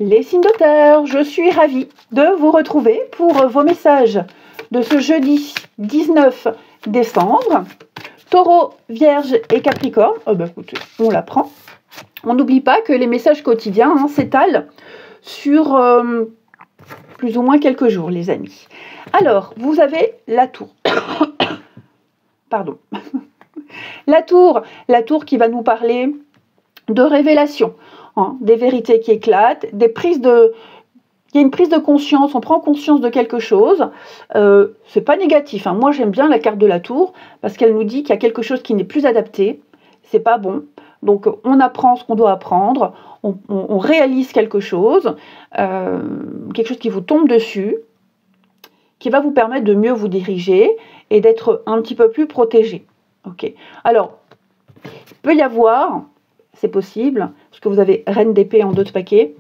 Les signes de terre, je suis ravie de vous retrouver pour vos messages de ce jeudi 19 décembre. Taureau, Vierge et Capricorne, écoutez, on la prend. On n'oublie pas que les messages quotidiens s'étalent sur plus ou moins quelques jours, les amis. Alors, vous avez la tour. Pardon. La tour qui va nous parler de révélation, des vérités qui éclatent, il y a une prise de conscience, on prend conscience de quelque chose. C'est pas négatif, Moi, j'aime bien la carte de la tour parce qu'elle nous dit qu'il y a quelque chose qui n'est plus adapté, c'est pas bon. Donc, on apprend ce qu'on doit apprendre, on réalise quelque chose qui vous tombe dessus, qui va vous permettre de mieux vous diriger et d'être un petit peu plus protégé. Ok. Alors, il peut y avoir, c'est possible, parce que vous avez Reine d'épée en 2 de paquet,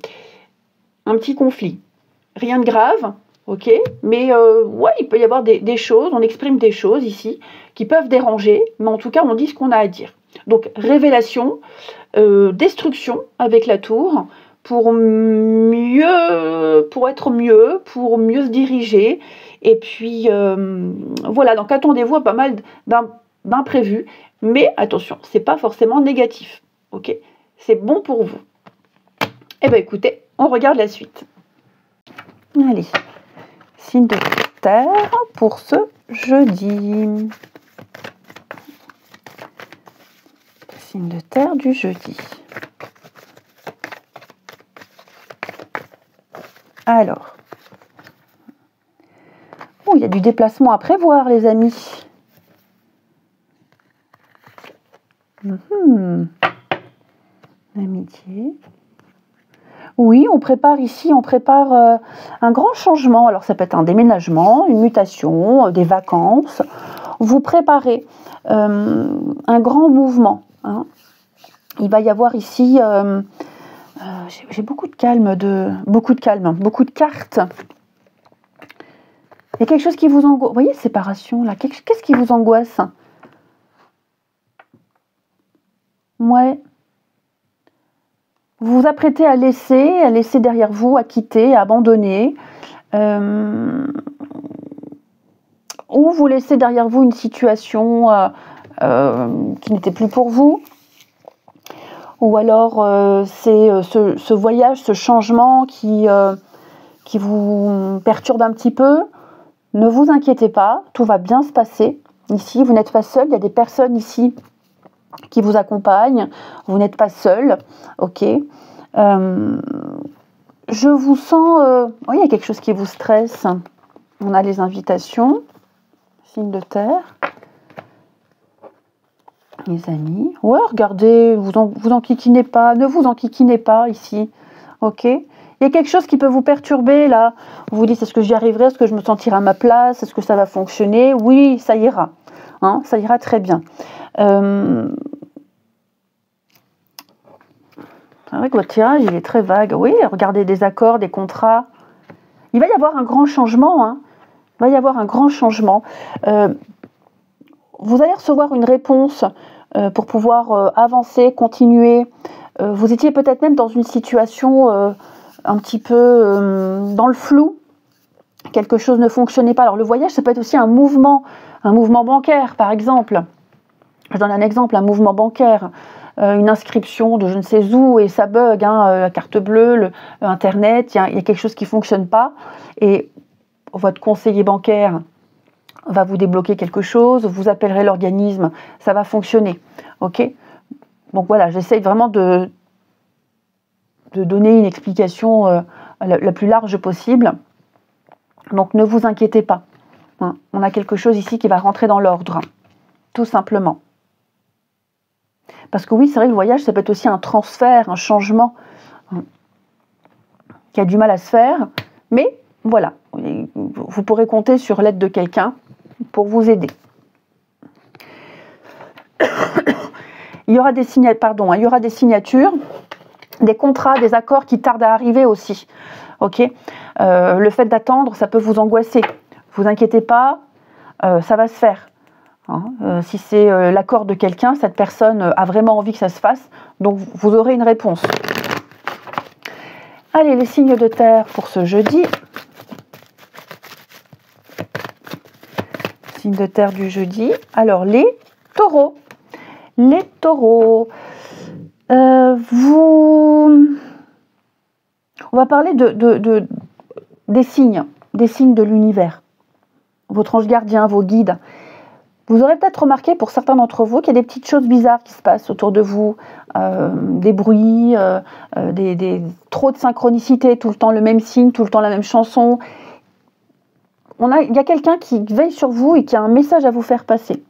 un petit conflit. Rien de grave, ok, mais il peut y avoir des choses, on exprime des choses ici qui peuvent déranger, mais en tout cas, on dit ce qu'on a à dire. Donc, révélation, destruction avec la tour, pour être mieux, pour mieux se diriger. Et puis, voilà, donc attendez-vous à pas mal d'imprévus, mais attention, c'est pas forcément négatif, ok? C'est bon pour vous. Eh bien, écoutez, on regarde la suite. Allez, signe de terre pour ce jeudi. Signe de terre du jeudi. Alors, il y a du déplacement à prévoir, les amis. Amitié. Oui, on prépare un grand changement. Alors, ça peut être un déménagement, une mutation, des vacances. Vous préparez un grand mouvement. Il va y avoir ici... j'ai beaucoup de cartes. Il y a quelque chose qui vous angoisse. Vous voyez, séparation, là. Qu'est-ce qui vous angoisse? Ouais. Vous vous apprêtez à laisser derrière vous, à quitter, à abandonner. Ou vous laissez derrière vous une situation qui n'était plus pour vous. Ou alors c'est ce voyage, ce changement qui vous perturbe un petit peu. Ne vous inquiétez pas, tout va bien se passer. Ici, vous n'êtes pas seul, il y a des personnes ici qui vous accompagnent. Vous n'êtes pas seul, ok. Je vous sens... il y a quelque chose qui vous stresse. On a les invitations. Signe de terre. Les amis. Ouais, regardez, vous enquiquinez pas. Ne vous enquiquinez pas ici, ok. Il y a quelque chose qui peut vous perturber là. Vous vous dites, est-ce que j'y arriverai? Est-ce que je me sentirai à ma place? Est-ce que ça va fonctionner? Oui, ça ira. Ça ira très bien. C'est vrai que votre tirage, il est très vague. Oui, regardez des accords, des contrats. Il va y avoir un grand changement. Il va y avoir un grand changement. Vous allez recevoir une réponse pour pouvoir avancer, continuer. Vous étiez peut-être même dans une situation... un petit peu dans le flou, quelque chose ne fonctionnait pas. Alors le voyage, ça peut être aussi un mouvement bancaire par exemple. Je donne un exemple, un mouvement bancaire, une inscription de je ne sais où et ça bug, la carte bleue, Internet, il y a quelque chose qui ne fonctionne pas et votre conseiller bancaire va vous débloquer quelque chose, vous appellerez l'organisme, ça va fonctionner, ok. Donc voilà, j'essaye vraiment de donner une explication la plus large possible. Donc ne vous inquiétez pas. On a quelque chose ici qui va rentrer dans l'ordre, tout simplement. Parce que oui, c'est vrai que le voyage, ça peut être aussi un transfert, un changement qui a du mal à se faire. Mais voilà, vous pourrez compter sur l'aide de quelqu'un pour vous aider. Il y aura des signatures, des contrats, des accords qui tardent à arriver aussi. Ok. Le fait d'attendre, ça peut vous angoisser. Vous inquiétez pas, ça va se faire. Si c'est l'accord de quelqu'un, cette personne a vraiment envie que ça se fasse, donc vous aurez une réponse. Allez, les signes de terre pour ce jeudi. Signes de terre du jeudi. Alors, les taureaux. Les taureaux. On va parler des signes de l'univers. Votre ange gardien, vos guides. Vous aurez peut-être remarqué pour certains d'entre vous qu'il y a des petites choses bizarres qui se passent autour de vous, des bruits, trop de synchronicité, tout le temps le même signe, tout le temps la même chanson. Il y a quelqu'un qui veille sur vous et qui a un message à vous faire passer.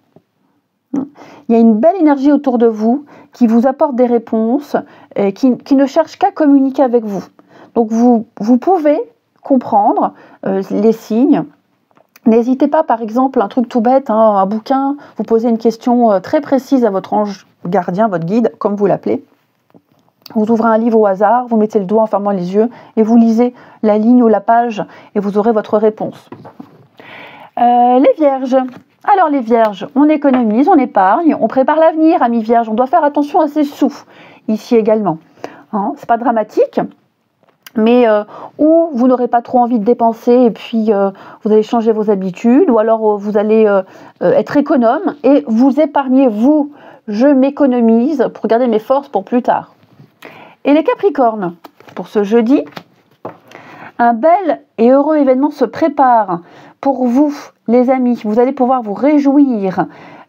Il y a une belle énergie autour de vous qui vous apporte des réponses, qui ne cherche qu'à communiquer avec vous. Donc vous pouvez comprendre les signes. N'hésitez pas, par exemple, un truc tout bête, un bouquin, vous posez une question très précise à votre ange gardien, votre guide, comme vous l'appelez. Vous ouvrez un livre au hasard, vous mettez le doigt en fermant les yeux et vous lisez la ligne ou la page et vous aurez votre réponse. Les vierges. Alors les vierges, on économise, on épargne, on prépare l'avenir, amis vierges. On doit faire attention à ses sous, ici également. C'est pas dramatique. Mais ou vous n'aurez pas trop envie de dépenser et puis vous allez changer vos habitudes, ou alors vous allez être économe et vous épargnez, je m'économise pour garder mes forces pour plus tard. Et les Capricornes, pour ce jeudi, un bel et heureux événement se prépare pour vous, les amis. Vous allez pouvoir vous réjouir.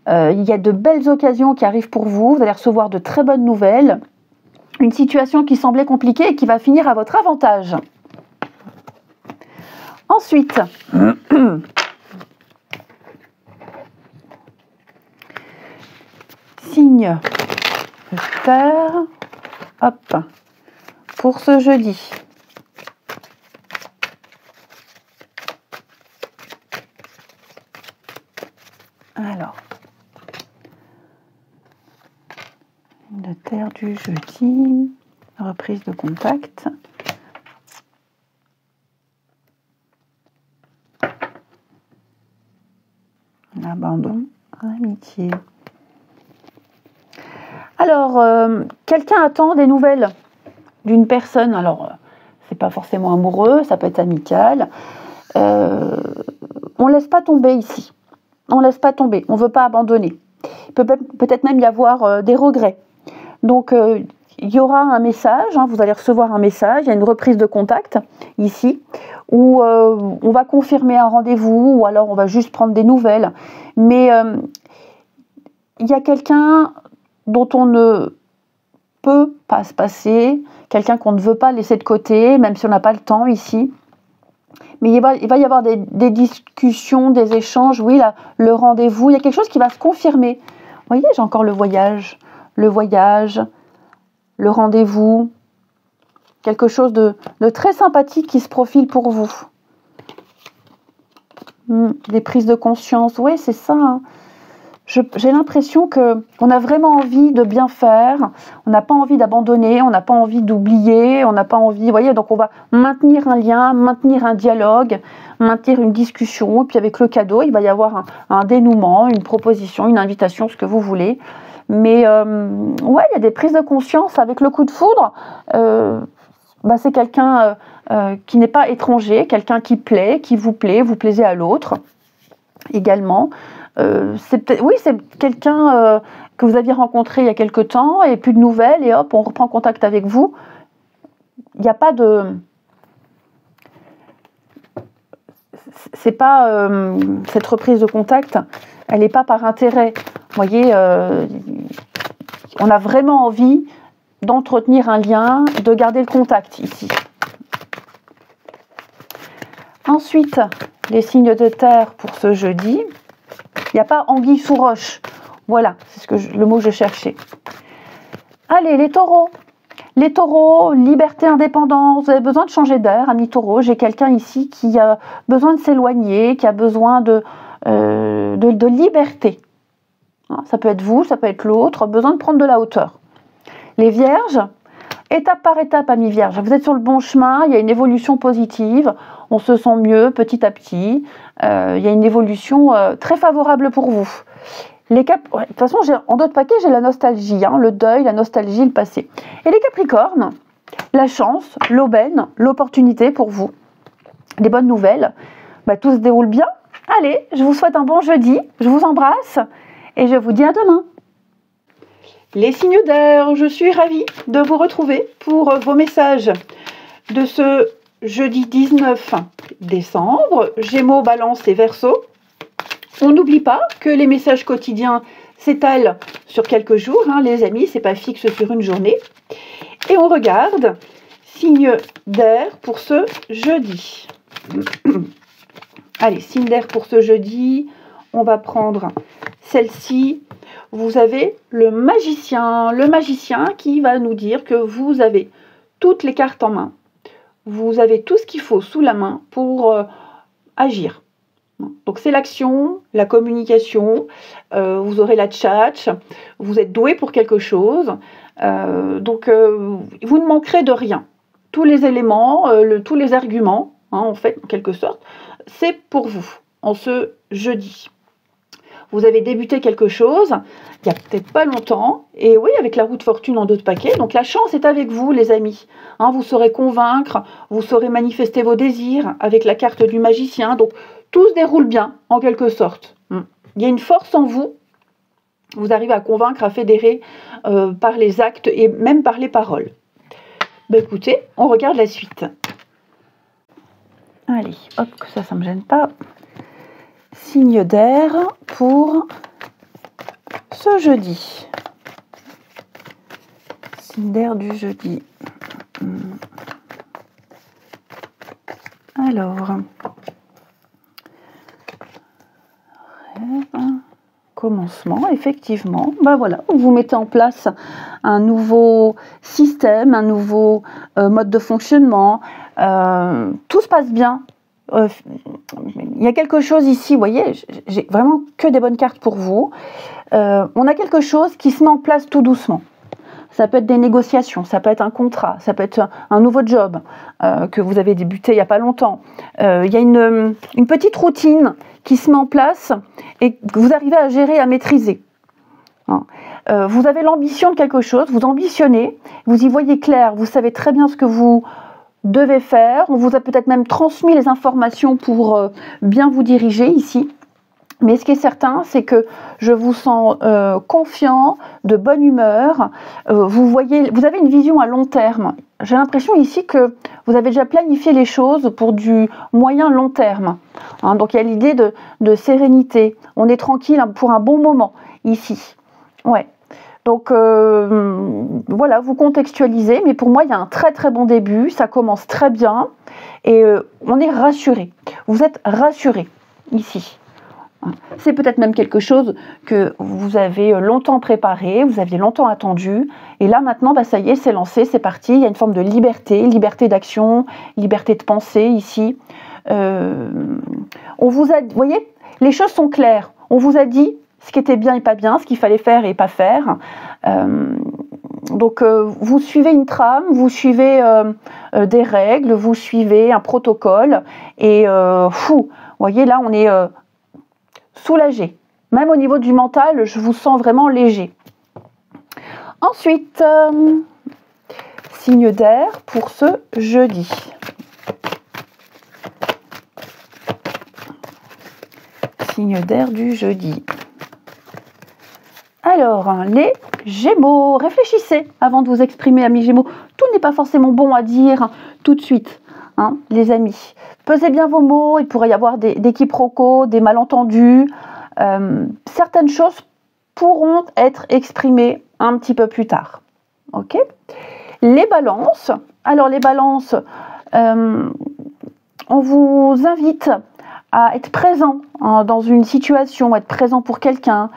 Il y a de belles occasions qui arrivent pour vous. Vous allez recevoir de très bonnes nouvelles. Une situation qui semblait compliquée et qui va finir à votre avantage. Ensuite, signe de terre, hop, pour ce jeudi. Alors, de terre du jeudi, reprise de contact. L'abandon, l'amitié. Alors, quelqu'un attend des nouvelles d'une personne. Alors, c'est pas forcément amoureux, ça peut être amical. On laisse pas tomber ici. On laisse pas tomber. On veut pas abandonner. Il peut peut-être même y avoir des regrets. Donc, il y aura un message, vous allez recevoir un message, il y a une reprise de contact ici, où on va confirmer un rendez-vous, ou alors on va juste prendre des nouvelles. Mais il y a quelqu'un dont on ne peut pas se passer, quelqu'un qu'on ne veut pas laisser de côté, même si on n'a pas le temps ici. Mais il va y avoir des discussions, des échanges, oui, là, le rendez-vous, il y a quelque chose qui va se confirmer. Vous voyez, j'ai encore le voyage, le rendez-vous, quelque chose de très sympathique qui se profile pour vous. Des prises de conscience, oui, c'est ça. J'ai l'impression qu'on a vraiment envie de bien faire, on n'a pas envie d'abandonner, on n'a pas envie d'oublier, on n'a pas envie, vous voyez, donc on va maintenir un lien, maintenir un dialogue, maintenir une discussion, et puis avec le cadeau, il va y avoir un dénouement, une proposition, une invitation, ce que vous voulez. Mais ouais, il y a des prises de conscience avec le coup de foudre. C'est quelqu'un qui n'est pas étranger, quelqu'un qui plaît, vous plaisez à l'autre également. C'est quelqu'un que vous aviez rencontré il y a quelque temps et plus de nouvelles et hop, on reprend contact avec vous. Il n'y a pas de... C'est pas... cette reprise de contact, elle n'est pas par intérêt. Vous voyez, on a vraiment envie d'entretenir un lien, de garder le contact ici. Ensuite, les signes de terre pour ce jeudi. Il n'y a pas anguille sous roche. Voilà, c'est le mot que je cherchais. Allez, les taureaux. Les taureaux, liberté, indépendance. Vous avez besoin de changer d'air, amis taureaux. J'ai quelqu'un ici qui a besoin de s'éloigner, qui a besoin de liberté. Ça peut être vous, ça peut être l'autre. Besoin de prendre de la hauteur. Les vierges, étape par étape, amis vierges. Vous êtes sur le bon chemin, il y a une évolution positive. On se sent mieux petit à petit. Il y a une évolution très favorable pour vous. De toute façon, en d'autres paquets, j'ai la nostalgie, le deuil, la nostalgie, le passé. Et les Capricornes, la chance, l'aubaine, l'opportunité pour vous. Des bonnes nouvelles. Tout se déroule bien. Allez, je vous souhaite un bon jeudi. Je vous embrasse et je vous dis à demain. Les signes d'air, je suis ravie de vous retrouver pour vos messages de ce jeudi 19 décembre. Gémeaux, Balance et Verseau. On n'oublie pas que les messages quotidiens s'étalent sur quelques jours, les amis, c'est pas fixe sur une journée. Et on regarde signe d'air pour ce jeudi. Allez, signe d'air pour ce jeudi, on va prendre celle-ci. Vous avez le magicien qui va nous dire que vous avez toutes les cartes en main. Vous avez tout ce qu'il faut sous la main pour agir. Donc c'est l'action, la communication, vous aurez la tchatch, vous êtes doué pour quelque chose, donc vous ne manquerez de rien. Tous les éléments, tous les arguments, en fait, en quelque sorte, c'est pour vous, en ce jeudi. Vous avez débuté quelque chose, il n'y a peut-être pas longtemps, et oui, avec la roue de fortune en 2 de paquet, donc la chance est avec vous, les amis. Vous saurez convaincre, vous saurez manifester vos désirs avec la carte du magicien, donc tout se déroule bien, en quelque sorte. Il y a une force en vous, vous arrivez à convaincre, à fédérer par les actes et même par les paroles. Écoutez, on regarde la suite. Allez, hop, que ça me gêne pas. Signe d'air pour ce jeudi. Signe d'air du jeudi. Alors, commencement, effectivement. Voilà, vous mettez en place un nouveau système, un nouveau mode de fonctionnement. Tout se passe bien. Il y a quelque chose ici, vous voyez, j'ai vraiment que des bonnes cartes pour vous. On a quelque chose qui se met en place tout doucement. Ça peut être des négociations, ça peut être un contrat, ça peut être un nouveau job que vous avez débuté il n'y a pas longtemps. Il y a une petite routine qui se met en place et que vous arrivez à gérer, à maîtriser. Vous avez l'ambition de quelque chose, vous ambitionnez, vous y voyez clair, vous savez très bien ce que vous devez faire. On vous a peut-être même transmis les informations pour bien vous diriger ici. Mais ce qui est certain, c'est que je vous sens confiant, de bonne humeur. Vous avez une vision à long terme. J'ai l'impression ici que vous avez déjà planifié les choses pour du moyen long terme. Donc il y a l'idée de sérénité. On est tranquille pour un bon moment ici. Ouais. Donc voilà, vous contextualisez. Mais pour moi, il y a un très très bon début. Ça commence très bien. Et on est rassuré. Vous êtes rassuré ici. C'est peut-être même quelque chose que vous avez longtemps préparé, vous aviez longtemps attendu, et là maintenant, ça y est, c'est lancé, c'est parti. Il y a une forme de liberté d'action, liberté de penser ici. On vous a, vous voyez, les choses sont claires. On vous a dit ce qui était bien et pas bien, ce qu'il fallait faire et pas faire. Donc vous suivez une trame, vous suivez des règles, vous suivez un protocole, et vous voyez là, on est soulagé. Même au niveau du mental, je vous sens vraiment léger. Ensuite, signe d'air pour ce jeudi. Signe d'air du jeudi. Alors, les Gémeaux, réfléchissez avant de vous exprimer, amis Gémeaux. Tout n'est pas forcément bon à dire tout de suite, les amis. Pesez bien vos mots, il pourrait y avoir des quiproquos, des malentendus. Certaines choses pourront être exprimées un petit peu plus tard. Ok ? Les balances. Alors les balances, on vous invite à être présent dans une situation, être présent pour quelqu'un.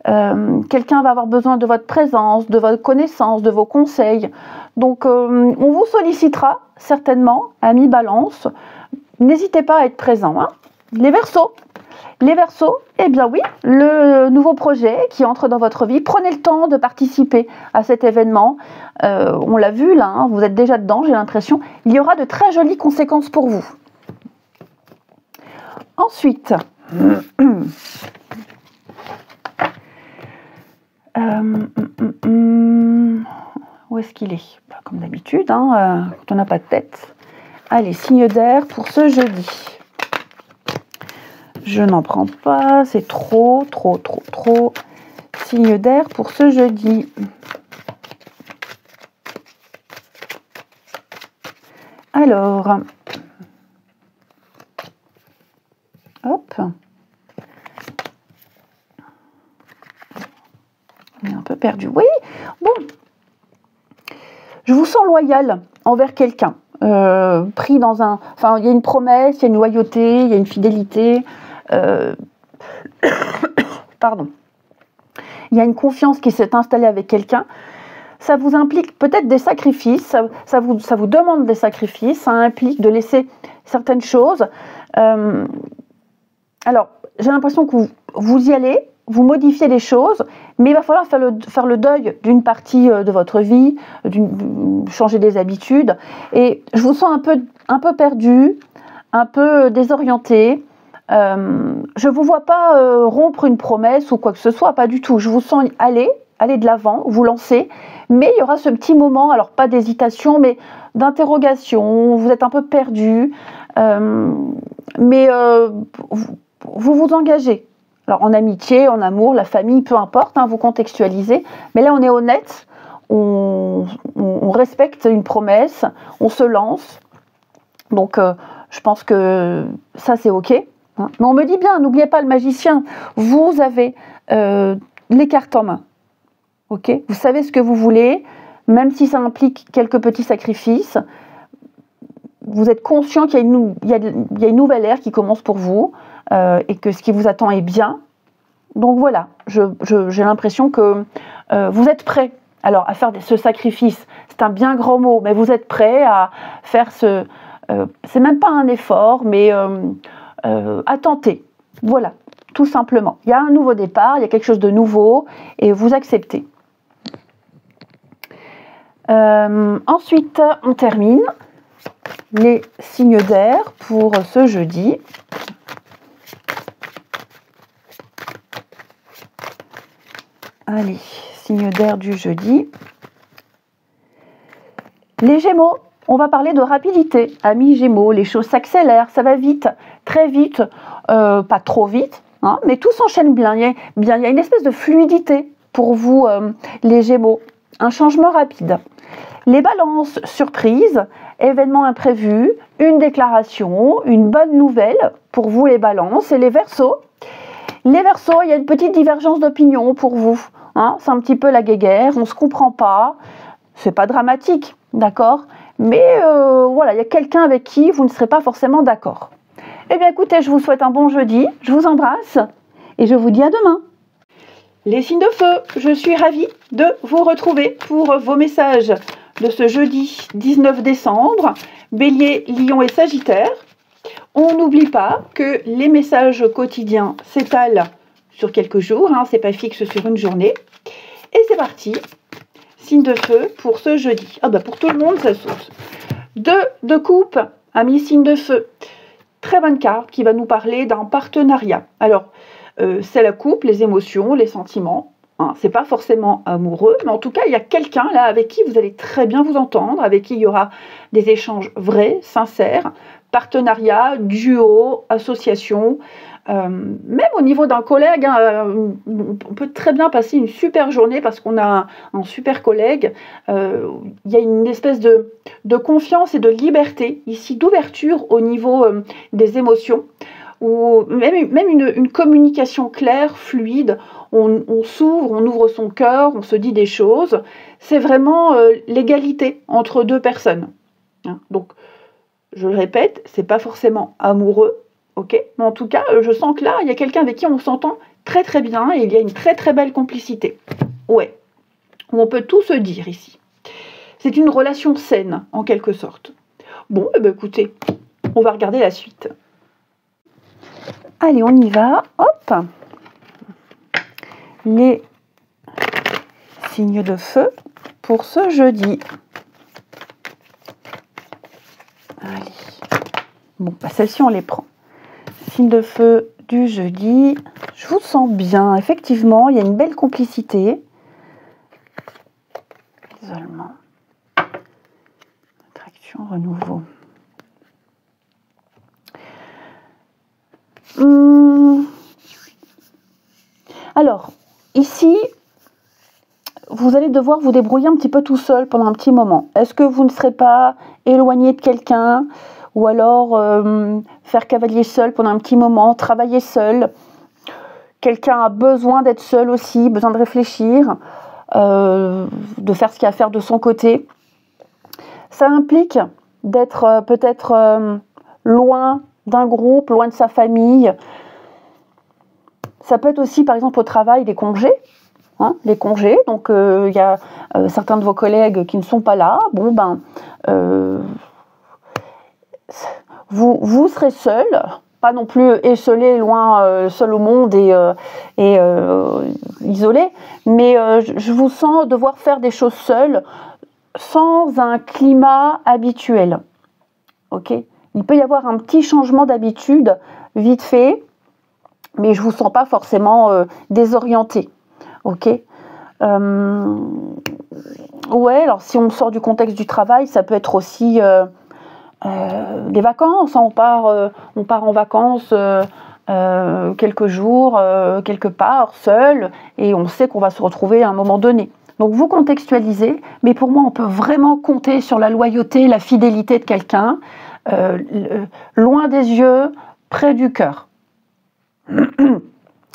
Quelqu'un va avoir besoin de votre présence, de votre connaissance, de vos conseils. Donc on vous sollicitera certainement, amis Balance. N'hésitez pas à être présent. Les Verseaux, eh bien oui, le nouveau projet qui entre dans votre vie, prenez le temps de participer à cet événement. On l'a vu là, vous êtes déjà dedans, j'ai l'impression. Il y aura de très jolies conséquences pour vous. Ensuite, Où est-ce qu'il est? Bah, comme d'habitude, hein, quand on n'a pas de tête. Allez, signe d'air pour ce jeudi. Je n'en prends pas, c'est trop. Signe d'air pour ce jeudi. Alors, hop. On est un peu perdu. Oui, bon. Je vous sens loyal envers quelqu'un. Pris dans un... Enfin, il y a une promesse, il y a une loyauté, il y a une fidélité. Pardon. Il y a une confiance qui s'est installée avec quelqu'un. Ça vous implique peut-être des sacrifices, ça vous demande des sacrifices, ça implique de laisser certaines choses. Alors, j'ai l'impression que vous y allez, vous modifiez les choses, mais il va falloir faire le deuil d'une partie de votre vie, changer des habitudes. Et je vous sens un peu perdu, un peu désorienté. Je ne vous vois pas rompre une promesse ou quoi que ce soit, pas du tout. Je vous sens aller de l'avant, vous lancer, mais il y aura ce petit moment, alors pas d'hésitation, mais d'interrogation, vous êtes un peu perdu, mais vous engagez. Alors en amitié, en amour, la famille, peu importe, hein, vous contextualisez, mais là on est honnête, on respecte une promesse, on se lance, donc je pense que ça c'est ok. Hein. Mais on me dit bien, n'oubliez pas le magicien, vous avez les cartes en main. Okay, vous savez ce que vous voulez, même si ça implique quelques petits sacrifices. Vous êtes conscient qu'il y a une nouvelle ère qui commence pour vous et que ce qui vous attend est bien. Donc voilà, j'ai l'impression que vous êtes prêt alors à faire ce sacrifice. C'est un bien grand mot, mais vous êtes prêt à faire ce... c'est même pas un effort, mais à tenter. Voilà, tout simplement. Il y a un nouveau départ, il y a quelque chose de nouveau et vous acceptez. Ensuite, on termine les signes d'air pour ce jeudi. Allez, signe d'air du jeudi. Les Gémeaux, on va parler de rapidité. Amis Gémeaux, les choses s'accélèrent, ça va vite, très vite, pas trop vite, hein, mais tout s'enchaîne bien. Il y a une espèce de fluidité pour vous, les Gémeaux. Un changement rapide. Les balances, surprise, événements imprévus, une déclaration, une bonne nouvelle pour vous les balances. Et les Verseaux, il y a une petite divergence d'opinion pour vous. Hein, c'est un petit peu la guéguerre, on ne se comprend pas, c'est pas dramatique, d'accord? Mais voilà, il y a quelqu'un avec qui vous ne serez pas forcément d'accord. Eh bien écoutez, je vous souhaite un bon jeudi, je vous embrasse et je vous dis à demain. Les signes de feu, je suis ravie de vous retrouver pour vos messages de ce jeudi 19 décembre, Bélier, Lion et Sagittaire. On n'oublie pas que les messages quotidiens s'étalent sur quelques jours, hein, c'est pas fixe sur une journée. Et c'est parti, signe de feu pour ce jeudi. Ah bah pour tout le monde ça saute. 2 de coupe, amis signe de feu. Très bonne carte qui va nous parler d'un partenariat. Alors, c'est la coupe, les émotions, les sentiments. Hein, c'est pas forcément amoureux, mais en tout cas, il y a quelqu'un là avec qui vous allez très bien vous entendre, avec qui il y aura des échanges vrais, sincères, partenariat, duo, association. Même au niveau d'un collègue, hein, on peut très bien passer une super journée parce qu'on a un super collègue. Il y a une espèce de confiance et de liberté, ici d'ouverture au niveau des émotions, ou même une communication claire, fluide. On s'ouvre, on ouvre son cœur, on se dit des choses. C'est vraiment l'égalité entre deux personnes. Hein, donc, je le répète, c'est pas forcément amoureux. Ok, mais en tout cas, je sens que là, il y a quelqu'un avec qui on s'entend très très bien et il y a une très très belle complicité. Ouais, on peut tout se dire ici. C'est une relation saine, en quelque sorte. Bon, eh bien, écoutez, on va regarder la suite. Allez, on y va. Hop. Les signes de feu pour ce jeudi. Allez. Bon, bah, celle-ci, on les prend. Signe de feu du jeudi, je vous sens bien, effectivement, il y a une belle complicité. Isolement. renouveau. Alors, ici, vous allez devoir vous débrouiller un petit peu tout seul pendant un petit moment. Est-ce que vous ne serez pas éloigné de quelqu'un ou alors faire cavalier seul pendant un petit moment, travailler seul? Quelqu'un a besoin d'être seul aussi, besoin de réfléchir, de faire ce qu'il y a à faire de son côté. Ça implique d'être peut-être loin d'un groupe, loin de sa famille. Ça peut être aussi, par exemple, au travail, des congés. Hein, les congés, donc il y a certains de vos collègues qui ne sont pas là. Bon, ben, vous serez seul, pas non plus esselé, loin, seul au monde et isolé, mais je vous sens devoir faire des choses seul, sans un climat habituel. Ok ? Il peut y avoir un petit changement d'habitude, vite fait, mais je ne vous sens pas forcément désorienté. Ok ? Ouais, alors si on sort du contexte du travail, ça peut être aussi des vacances. On part en vacances quelques jours, quelque part, seul, et on sait qu'on va se retrouver à un moment donné. Donc vous contextualisez, mais pour moi on peut vraiment compter sur la loyauté, la fidélité de quelqu'un, loin des yeux, près du cœur.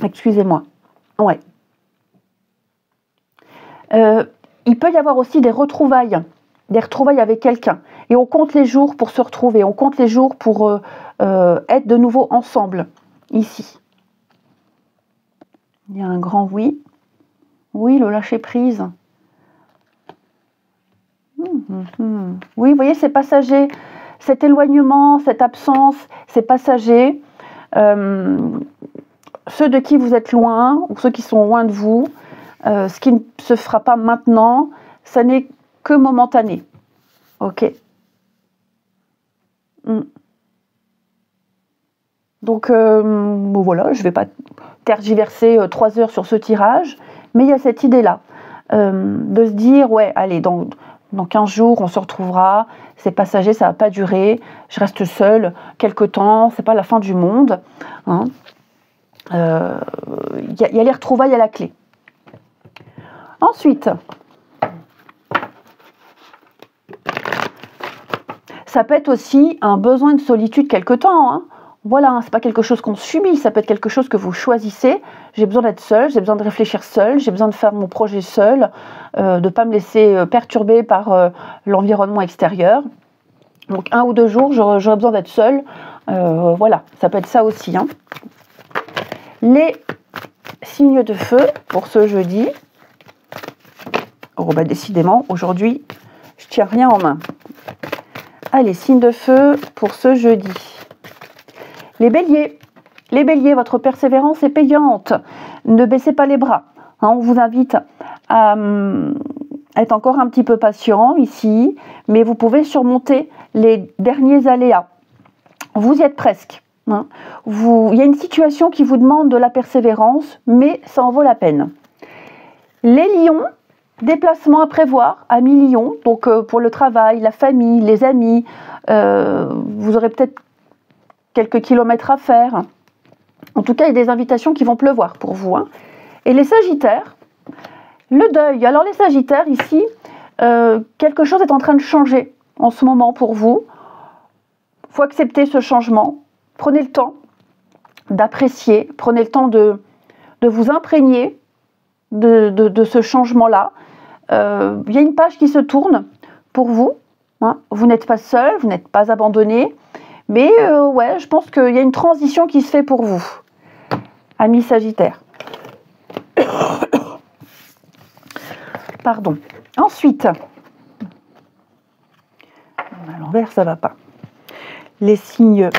Excusez-moi. Ouais. Il peut y avoir aussi des retrouvailles avec quelqu'un. Et on compte les jours pour se retrouver, on compte les jours pour être de nouveau ensemble, ici. Il y a un grand oui. Oui, le lâcher-prise. Oui, vous voyez, c'est passager. Cet éloignement, cette absence, c'est passager. Ceux de qui vous êtes loin, ou ceux qui sont loin de vous, ce qui ne se fera pas maintenant, ça n'est que momentané. Ok. Donc, bon, voilà, je ne vais pas tergiverser 3 heures sur ce tirage, mais il y a cette idée-là, de se dire, ouais, allez, dans 15 jours, on se retrouvera, c'est passager, ça ne va pas durer, je reste seule quelque temps, c'est pas la fin du monde. Hein. Y a les retrouvailles à la clé. Ensuite, ça peut être aussi un besoin de solitude quelque temps. Hein. Voilà, hein, c'est pas quelque chose qu'on subit, ça peut être quelque chose que vous choisissez. J'ai besoin d'être seule, j'ai besoin de réfléchir seule, j'ai besoin de faire mon projet seule, de ne pas me laisser perturber par l'environnement extérieur. Donc 1 ou 2 jours, j'aurais besoin d'être seule. Voilà, ça peut être ça aussi. Hein. Les signes de feu pour ce jeudi. Oh bah décidément, aujourd'hui, je tiens rien en main. Allez, signes de feu pour ce jeudi. Les béliers, votre persévérance est payante. Ne baissez pas les bras. Hein, on vous invite à être encore un petit peu patient ici, mais vous pouvez surmonter les derniers aléas. Vous y êtes presque. Hein. Il y a une situation qui vous demande de la persévérance, mais ça en vaut la peine. Les lions, déplacement à prévoir à mi-lion, donc pour le travail, la famille, les amis, vous aurez peut-être quelques kilomètres à faire. En tout cas, il y a des invitations qui vont pleuvoir pour vous. Hein. Et les sagittaires, le deuil. Alors les sagittaires, ici, quelque chose est en train de changer en ce moment pour vous. Il faut accepter ce changement. Prenez le temps d'apprécier, prenez le temps de vous imprégner de ce changement-là. Il y a une page qui se tourne pour vous. Hein. Vous n'êtes pas seul, vous n'êtes pas abandonné. Mais ouais, je pense qu'il y a une transition qui se fait pour vous, amis Sagittaire. Pardon. Ensuite, à l'envers, ça ne va pas. Les signes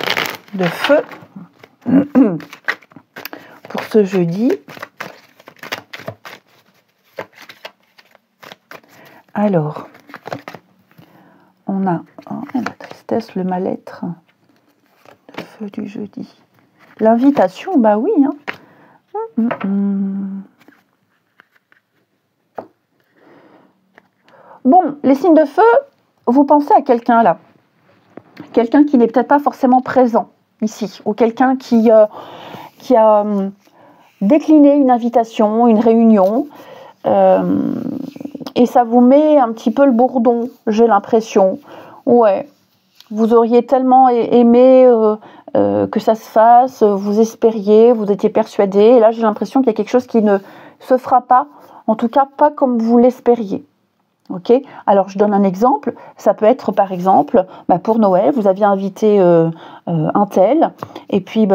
de feu pour ce jeudi. Alors, on a la tristesse, le mal-être. Le feu du jeudi. L'invitation, bah oui. Hein. Bon, les signes de feu, vous pensez à quelqu'un là. quelqu'un qui n'est peut-être pas forcément présent ici, ou quelqu'un qui a décliné une invitation, une réunion, et ça vous met un petit peu le bourdon, j'ai l'impression. Ouais, vous auriez tellement aimé que ça se fasse, vous espériez, vous étiez persuadé, et là j'ai l'impression qu'il y a quelque chose qui ne se fera pas, en tout cas pas comme vous l'espériez. Ok, alors je donne un exemple, ça peut être par exemple, pour Noël, vous aviez invité un tel, et puis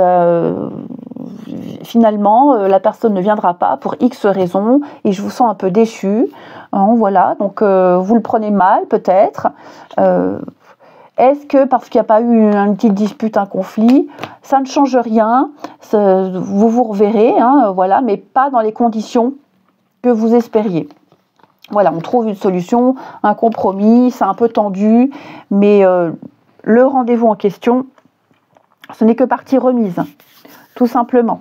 finalement la personne ne viendra pas pour X raisons, et je vous sens un peu déçu, voilà, donc vous le prenez mal peut-être. Est-ce que parce qu'il n'y a pas eu une petite dispute, un conflit, ça ne change rien, vous vous reverrez, voilà, mais pas dans les conditions que vous espériez. Voilà, on trouve une solution, un compromis, c'est un peu tendu, mais le rendez-vous en question, ce n'est que partie remise, tout simplement.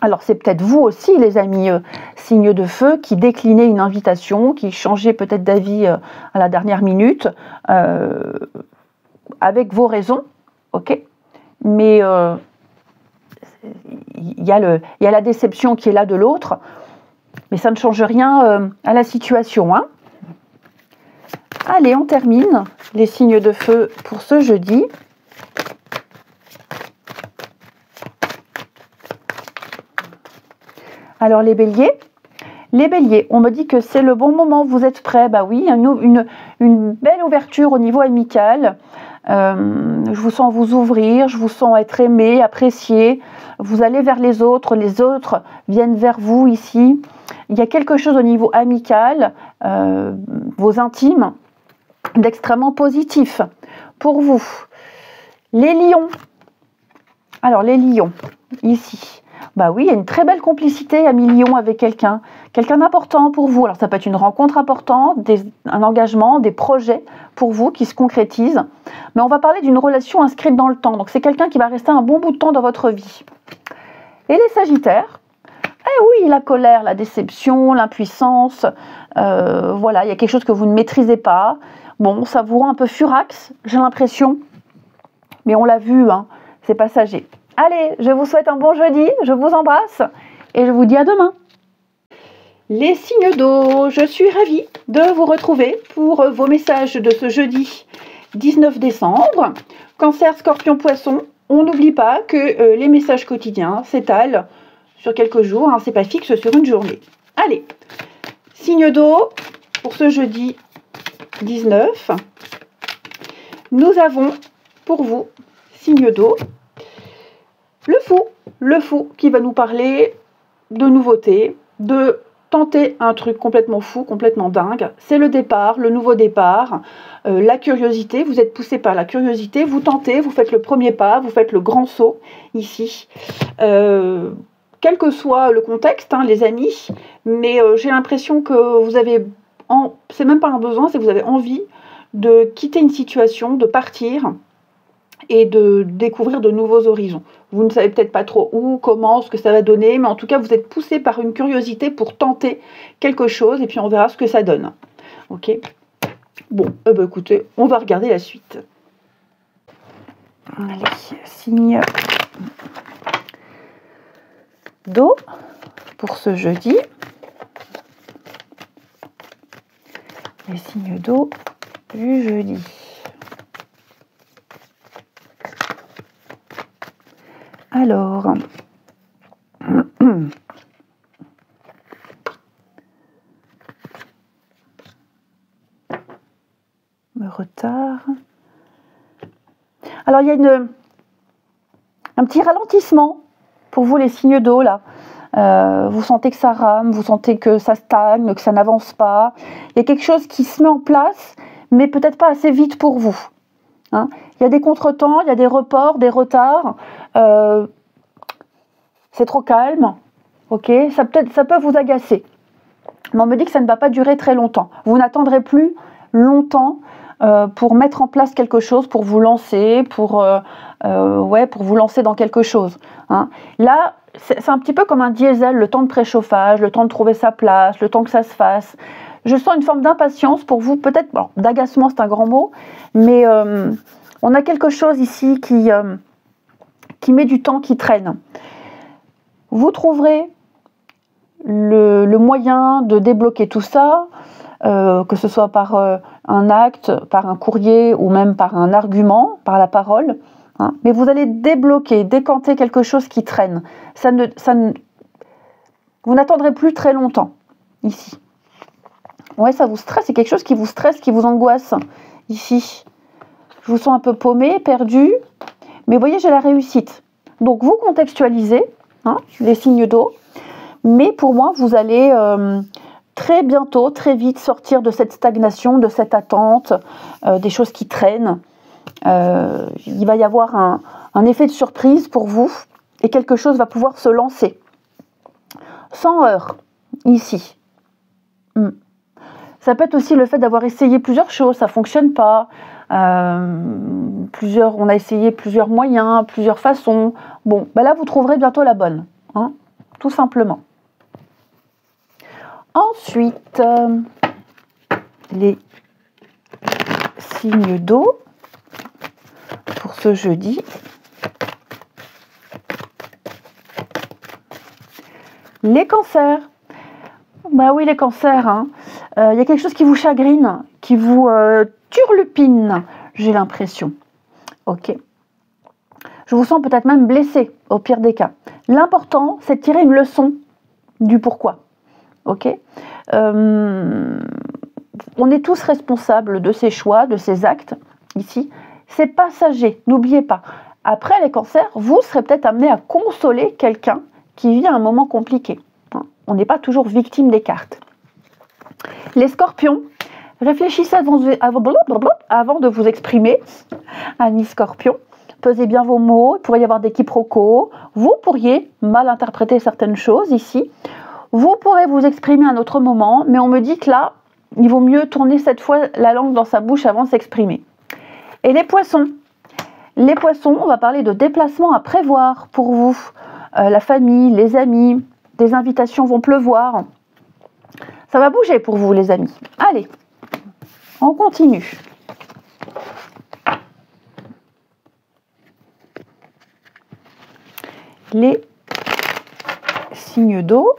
Alors c'est peut-être vous aussi, les amis signes de feu, qui déclinez une invitation, qui changez peut-être d'avis à la dernière minute, avec vos raisons, ok, mais il y a la déception qui est là de l'autre, mais ça ne change rien à la situation. Allez, on termine les signes de feu pour ce jeudi. Alors les béliers, on me dit que c'est le bon moment, vous êtes prêts, oui, une belle ouverture au niveau amical, je vous sens vous ouvrir, je vous sens être aimé, apprécié, vous allez vers les autres viennent vers vous ici, il y a quelque chose au niveau amical, vos intimes, d'extrêmement positif pour vous. Les lions, alors les lions, ici, oui, il y a une très belle complicité à mi-lion avec quelqu'un d'important pour vous. Alors ça peut être une rencontre importante, un engagement, des projets pour vous qui se concrétisent. Mais on va parler d'une relation inscrite dans le temps. Donc c'est quelqu'un qui va rester un bon bout de temps dans votre vie. Et les sagittaires, oui, la colère, la déception, l'impuissance, voilà, il y a quelque chose que vous ne maîtrisez pas. Bon, ça vous rend un peu furax, j'ai l'impression. Mais on l'a vu, c'est passager. Allez, je vous souhaite un bon jeudi, je vous embrasse et je vous dis à demain. Les signes d'eau, je suis ravie de vous retrouver pour vos messages de ce jeudi 19 décembre. Cancer, Scorpion, Poisson, on n'oublie pas que les messages quotidiens s'étalent sur quelques jours, c'est pas fixe sur une journée. Allez, signe d'eau pour ce jeudi 19. Nous avons pour vous, signe d'eau, le fou qui va nous parler de nouveautés, de tenter un truc complètement fou, complètement dingue. C'est le départ, le nouveau départ, la curiosité, vous êtes poussé par la curiosité, vous tentez, vous faites le premier pas, vous faites le grand saut ici. Quel que soit le contexte, les amis, mais j'ai l'impression que vous avez, c'est même pas un besoin, c'est que vous avez envie de quitter une situation, de partir, et de découvrir de nouveaux horizons. Vous ne savez peut-être pas trop où, comment, ce que ça va donner, mais en tout cas, vous êtes poussé par une curiosité pour tenter quelque chose, et puis on verra ce que ça donne. Ok ? Bon, écoutez, on va regarder la suite. Allez, signe d'eau pour ce jeudi. Les signes d'eau du jeudi. Alors, le retard. Alors, il y a un petit ralentissement pour vous, les signes d'eau, là. Vous sentez que ça rame, vous sentez que ça stagne, que ça n'avance pas. Il y a quelque chose qui se met en place, mais peut-être pas assez vite pour vous. Il y a des contretemps, il y a des reports, des retards. C'est trop calme, ok, ça peut vous agacer. Mais on me dit que ça ne va pas durer très longtemps. Vous n'attendrez plus longtemps pour mettre en place quelque chose, pour vous lancer, pour vous lancer dans quelque chose. Là, c'est un petit peu comme un diesel, le temps de préchauffage, le temps de trouver sa place, le temps que ça se fasse. Je sens une forme d'impatience pour vous, peut-être, bon, d'agacement c'est un grand mot, mais on a quelque chose ici qui met du temps, qui traîne. Vous trouverez le moyen de débloquer tout ça, que ce soit par un acte, par un courrier ou même par un argument, par la parole. Hein. Mais vous allez débloquer, décanter quelque chose qui traîne. Vous n'attendrez plus très longtemps ici. Ouais, ça vous stresse, c'est quelque chose qui vous stresse, qui vous angoisse ici. Je vous sens un peu paumé, perdu, mais vous voyez, j'ai la réussite. Donc vous contextualisez hein, les signes d'eau, mais pour moi, vous allez très bientôt, très vite sortir de cette stagnation, de cette attente, des choses qui traînent. Il va y avoir un effet de surprise pour vous et quelque chose va pouvoir se lancer. Sans heurts, ici. Ça peut être aussi le fait d'avoir essayé plusieurs choses, ça ne fonctionne pas. On a essayé plusieurs moyens, plusieurs façons. Bon, ben là, vous trouverez bientôt la bonne, hein, tout simplement. Ensuite, les signes d'eau pour ce jeudi. Les cancers. Bah oui, les cancers. Hein. Y a quelque chose qui vous chagrine, qui vous turlupine, j'ai l'impression. Ok. Je vous sens peut-être même blessé, au pire des cas. L'important, c'est de tirer une leçon du pourquoi. Ok. On est tous responsables de ces choix, de ces actes, ici. C'est passager, n'oubliez pas. Après les cancers, vous serez peut-être amené à consoler quelqu'un qui vit un moment compliqué. On n'est pas toujours victime des cartes. Les scorpions, réfléchissez avant de vous exprimer, amis scorpions. Pesez bien vos mots, il pourrait y avoir des quiproquos. Vous pourriez mal interpréter certaines choses ici. Vous pourrez vous exprimer à un autre moment, mais on me dit que là, il vaut mieux tourner cette fois la langue dans sa bouche avant de s'exprimer. Et les poissons. Les poissons, on va parler de déplacements à prévoir pour vous. La famille, les amis, des invitations vont pleuvoir. Ça va bouger pour vous, les amis. Allez, on continue. Les signes d'eau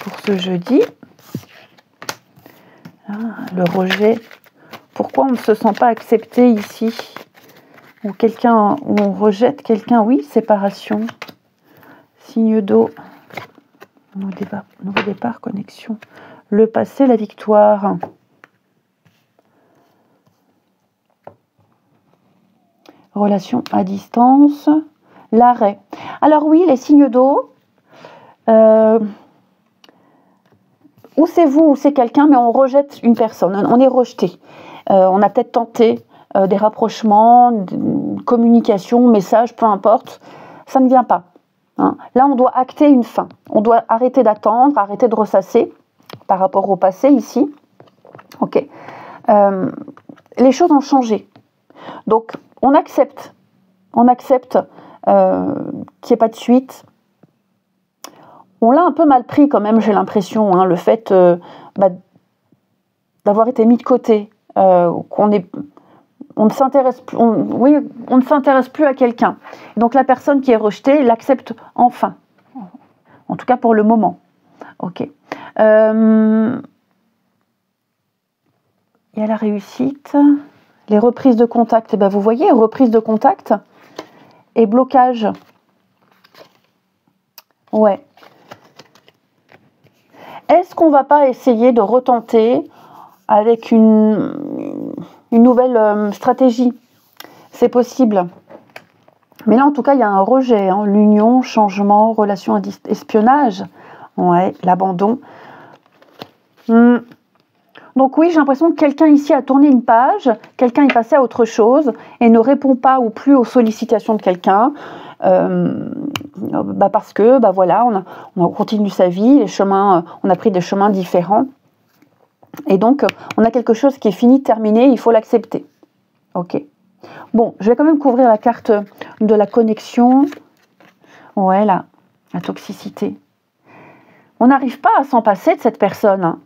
pour ce jeudi. Le rejet. Pourquoi on ne se sent pas accepté ici? Ou on rejette quelqu'un? Oui, séparation. Signe d'eau. Nouveau départ, connexion. Le passé, la victoire. Relation à distance. L'arrêt. Alors oui, les signes d'eau. Ou c'est vous, ou c'est quelqu'un, mais on rejette une personne. On est rejeté. On a peut-être tenté des rapprochements, une communication, message, peu importe. Ça ne vient pas. Hein. Là, on doit acter une fin. On doit arrêter d'attendre, arrêter de ressasser par rapport au passé ici. Ok. Les choses ont changé. Donc, on accepte. On accepte qu'il n'y ait pas de suite. On l'a un peu mal pris quand même, j'ai l'impression, hein, le fait d'avoir été mis de côté, on ne s'intéresse plus, on ne s'intéresse plus à quelqu'un. Donc la personne qui est rejetée l'accepte enfin, en tout cas pour le moment. Ok. Il y a la réussite, les reprises de contact. Et ben vous voyez, reprise de contact et blocage. Ouais. Est-ce qu'on ne va pas essayer de retenter avec une nouvelle stratégie? C'est possible. Mais là, en tout cas, il y a un rejet. Hein. L'union, changement, relation à espionnage. Ouais, l'abandon. Donc oui, j'ai l'impression que quelqu'un ici a tourné une page, quelqu'un est passé à autre chose et ne répond pas ou plus aux sollicitations de quelqu'un. Parce que voilà, on continue sa vie, les chemins, on a pris des chemins différents. Et donc, on a quelque chose qui est fini, terminé, il faut l'accepter. Ok. Bon, je vais quand même couvrir la carte de la connexion. Ouais, la toxicité. On n'arrive pas à s'en passer de cette personne. Hein.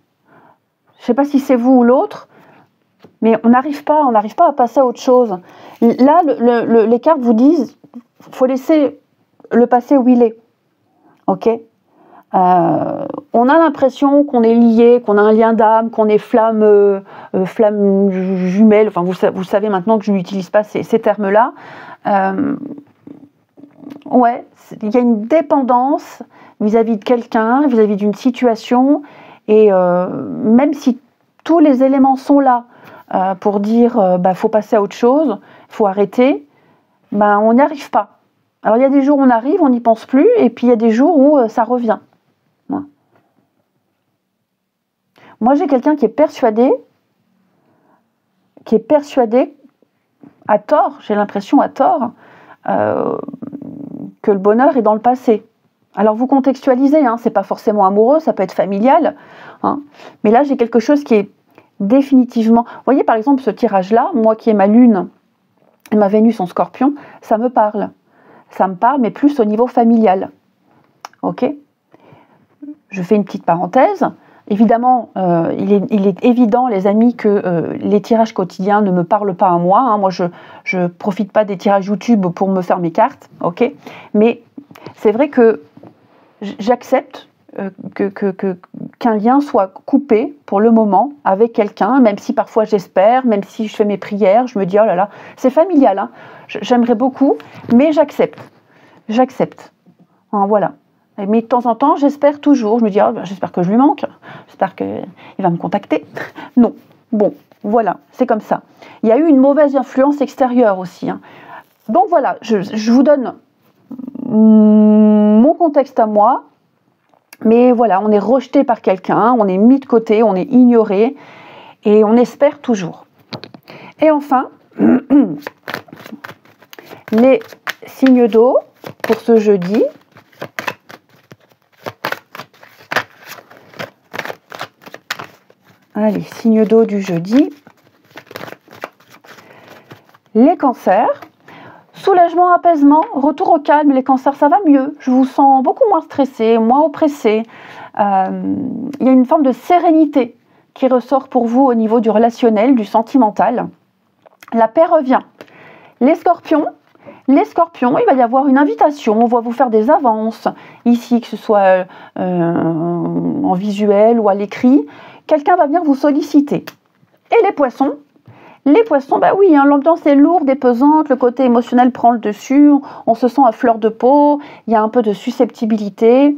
Je ne sais pas si c'est vous ou l'autre, mais on n'arrive pas à passer à autre chose. Là, les cartes vous disent, il faut laisser le passé où il est. Ok ? On a l'impression qu'on est lié, qu'on a un lien d'âme, qu'on est flamme jumelle. Enfin, vous savez maintenant que je n'utilise pas ces termes-là. Ouais, il y a une dépendance vis-à-vis de quelqu'un, vis-à-vis d'une situation, et même si tous les éléments sont là pour dire faut passer à autre chose, faut arrêter, on n'y arrive pas. Alors il y a des jours où on arrive, on n'y pense plus, et puis il y a des jours où ça revient. Ouais. Moi j'ai quelqu'un qui est persuadé, à tort, j'ai l'impression à tort, que le bonheur est dans le passé. Alors vous contextualisez, c'est pas forcément amoureux, ça peut être familial, mais là j'ai quelque chose qui est définitivement... Vous voyez par exemple ce tirage-là, moi qui ai ma lune et ma Vénus en Scorpion, ça me parle. Ça me parle, mais plus au niveau familial. Ok ? Je fais une petite parenthèse. Évidemment, il est évident, les amis, que les tirages quotidiens ne me parlent pas à moi. Moi, je ne profite pas des tirages YouTube pour me faire mes cartes. Ok ? Mais c'est vrai que j'accepte qu'un lien soit coupé pour le moment avec quelqu'un, même si parfois j'espère, même si je fais mes prières, je me dis oh là là, c'est familial, j'aimerais beaucoup, mais j'accepte. Voilà. Mais de temps en temps, j'espère toujours, je me dis j'espère que je lui manque, j'espère qu'il va me contacter. Non, bon, voilà, c'est comme ça. Il y a eu une mauvaise influence extérieure aussi. Donc voilà, je vous donne mon contexte à moi, mais voilà, on est rejeté par quelqu'un, on est mis de côté, on est ignoré, et on espère toujours. Et enfin, les signes d'eau pour ce jeudi. Allez, signes d'eau du jeudi. Les cancers. Soulagement, apaisement, retour au calme. Les cancers, ça va mieux. Je vous sens beaucoup moins stressé, moins oppressé. Il y a une forme de sérénité qui ressort pour vous au niveau du relationnel, du sentimental. La paix revient. Les scorpions, il va y avoir une invitation. On va vous faire des avances ici, que ce soit en visuel ou à l'écrit. Quelqu'un va venir vous solliciter. Et les poissons, oui, l'ambiance est lourde et pesante, le côté émotionnel prend le dessus, on se sent à fleur de peau, il y a un peu de susceptibilité.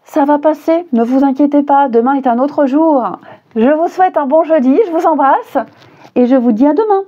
Ça va passer, ne vous inquiétez pas, demain est un autre jour. Je vous souhaite un bon jeudi, je vous embrasse et je vous dis à demain.